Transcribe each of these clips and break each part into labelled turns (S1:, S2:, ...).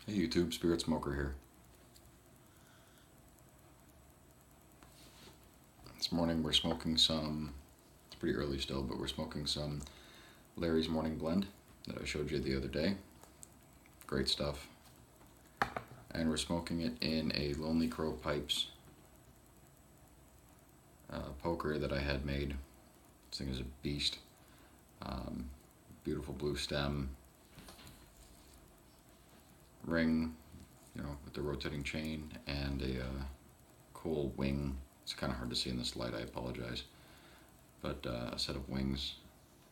S1: Hey YouTube, Spirit Smoker here. This morning we're smoking some, it's pretty early still, but we're smoking some Larry's Morning Blend that I showed you the other day. Great stuff. And we're smoking it in a Lonely Crow Pipes poker that I had made. This thing is a beast. Beautiful blue stem, ring, with the rotating chain, and a cool wing. It's kind of hard to see in this light, I apologize. But a set of wings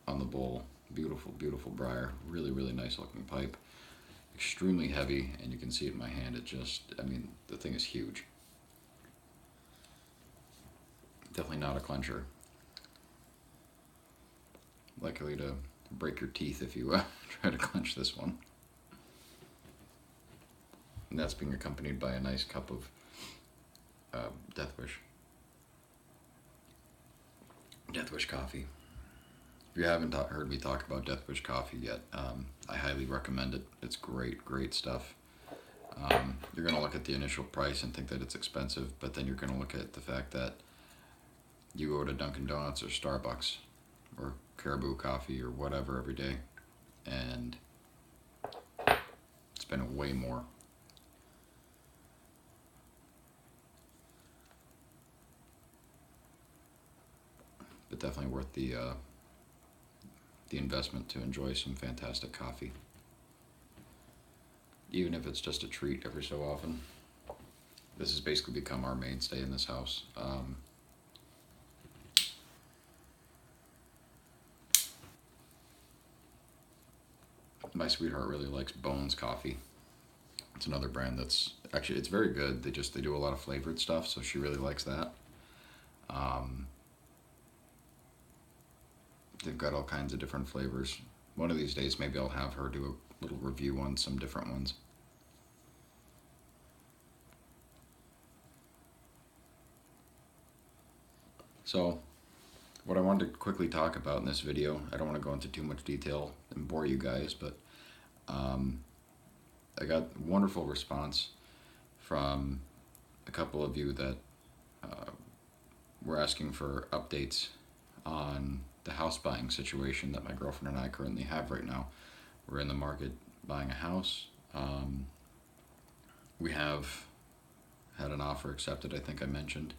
S1: on the bowl. Beautiful, beautiful briar. Really, really nice looking pipe. Extremely heavy, and you can see it in my hand. The thing is huge. Definitely not a clencher. Likely to break your teeth if you try to clench this one. And that's being accompanied by a nice cup of Death Wish coffee. If you haven't heard me talk about Death Wish coffee yet, I highly recommend it. It's great, great stuff. You're going to look at the initial price and think that it's expensive, but then you're going to look at the fact that you go to Dunkin' Donuts or Starbucks or Caribou Coffee or whatever every day and spend way more. But definitely worth the investment to enjoy some fantastic coffee. Even if it's just a treat every so often. This has basically become our mainstay in this house. My sweetheart really likes Bones Coffee. It's another brand that's actually, it's very good. They do a lot of flavored stuff, so she really likes that. They've got all kinds of different flavors. One of these days, maybe I'll have her do a little review on some different ones. So, what I wanted to quickly talk about in this video, I don't want to go into too much detail and bore you guys, but I got wonderful response from a couple of you that were asking for updates on the house buying situation that my girlfriend and I currently have right now. We're in the market buying a house. We have had an offer accepted, I think I mentioned,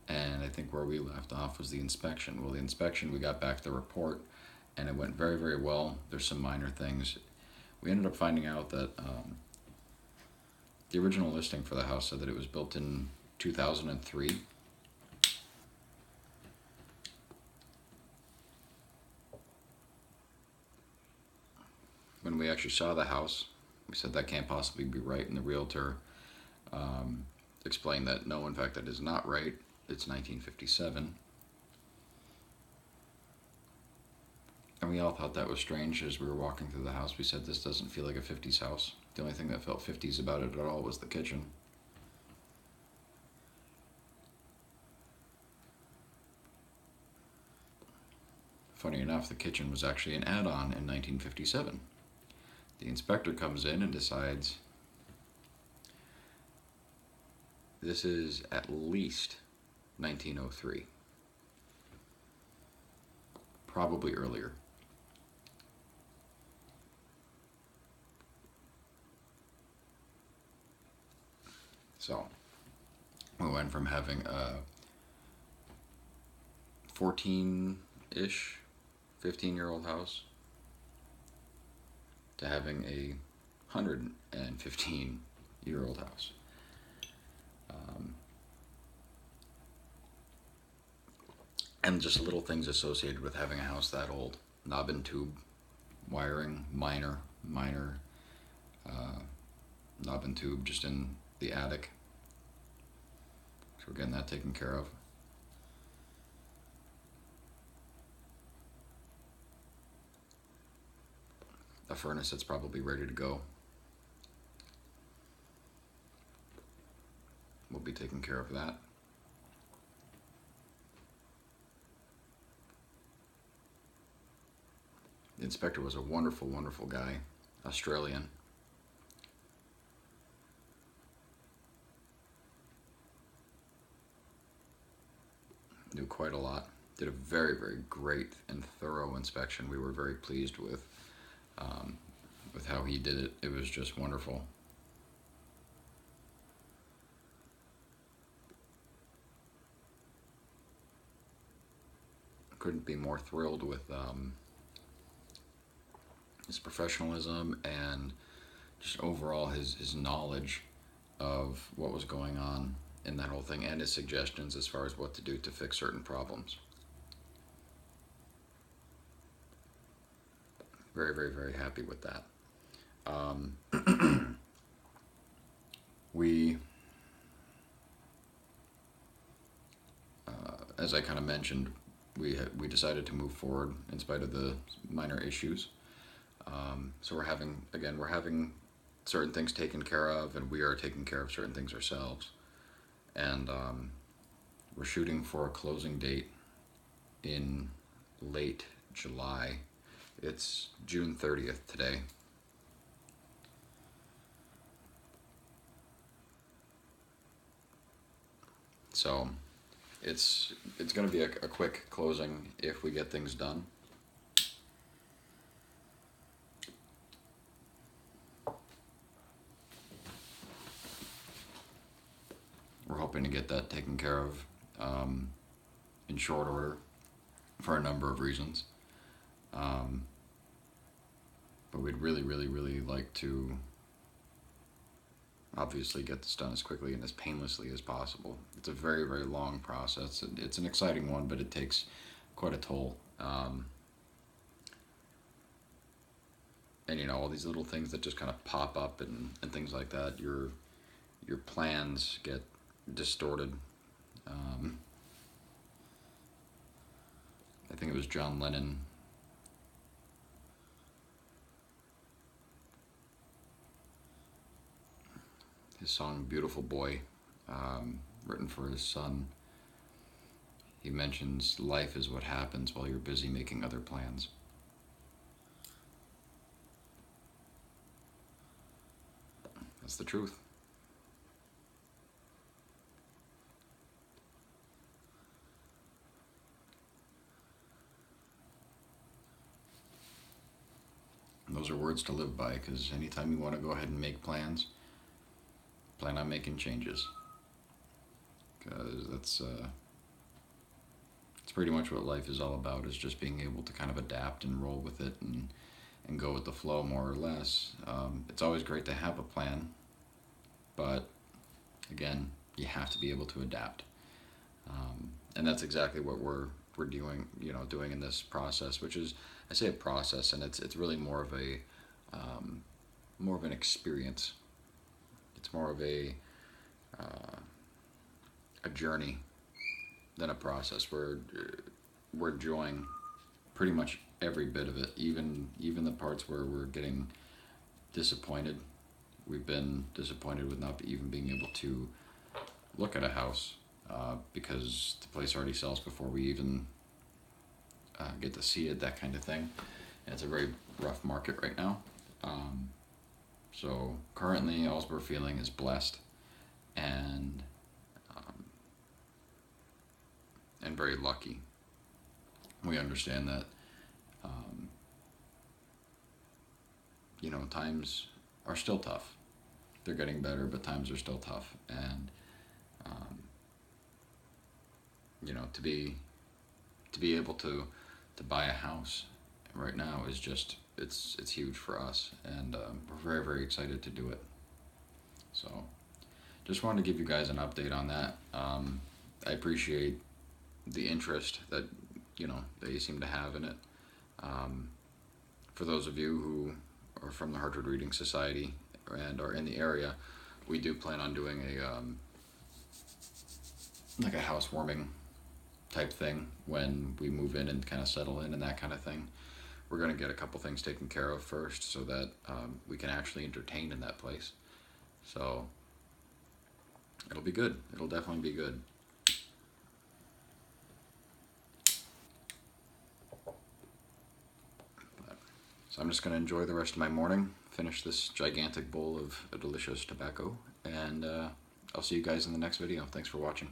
S1: and I think where we left off was the inspection. Well, the inspection, we got back the report, and it went very, very well. There's some minor things. We ended up finding out that the original listing for the house said that it was built in 2003. When we actually saw the house, we said that can't possibly be right, and the realtor explained that no, in fact, that is not right. It's 1957. And we all thought that was strange as we were walking through the house. We said, this doesn't feel like a 50s house. The only thing that felt 50s about it at all was the kitchen. Funny enough, the kitchen was actually an add-on in 1957. The inspector comes in and decides this is at least 1903. Probably earlier. So, we went from having a 14-ish, 15-year-old house to having a 115-year-old house. And just little things associated with having a house that old. Knob and tube wiring, minor knob and tube just in the attic. So we're getting that taken care of. A furnace that's probably ready to go. We'll be taking care of that. The inspector was a wonderful, wonderful guy, Australian. knew quite a lot. Did a very, very great and thorough inspection. We were very pleased with how he did it. It was just wonderful. Couldn't be more thrilled with his professionalism and just overall his knowledge of what was going on in that whole thing, and his suggestions as far as what to do to fix certain problems. Very, very, very happy with that. Um, we, as I kind of mentioned, we decided to move forward in spite of the minor issues. So we're having certain things taken care of, and we are taking care of certain things ourselves. And we're shooting for a closing date in late July. It's June 30th today. So it's going to be a quick closing if we get things done. We're hoping to get that taken care of in short order for a number of reasons. But we'd really, really, really like to obviously get this done as quickly and as painlessly as possible. It's a very, very long process. It's an exciting one, but it takes quite a toll. And you know, all these little things that just kind of pop up and things like that, your plans get distorted. I think it was John Lennon. His song "Beautiful Boy," written for his son. He mentions life is what happens while you're busy making other plans. That's the truth. And those are words to live by, because anytime you want to go ahead and make plans, plan on making changes. Because that's it's pretty much what life is all about, is just being able to kind of adapt and roll with it and go with the flow, more or less. It's always great to have a plan, but again, you have to be able to adapt. And that's exactly what we're doing, doing in this process, which is, I say a process, and it's really more of an experience. It's more of a journey than a process. We're enjoying pretty much every bit of it, even the parts where we're getting disappointed. We've been disappointed with not even being able to look at a house because the place already sells before we even get to see it, that kind of thing. And it's a very rough market right now. So currently, all we're feeling is blessed and very lucky. We understand that times are still tough. They're getting better, but times are still tough. And to be able to buy a house right now is just it's huge for us, and we're very, very excited to do it. So just wanted to give you guys an update on that. I appreciate the interest that that you seem to have in it. For those of you who are from the Hartford Reading Society and are in the area, we do plan on doing a like a housewarming type thing when we move in and kind of settle in and that kind of thing. We're going to get a couple things taken care of first so that we can actually entertain in that place. So it'll be good. It'll definitely be good. So I'm just going to enjoy the rest of my morning, finish this gigantic bowl of a delicious tobacco, and I'll see you guys in the next video. Thanks for watching.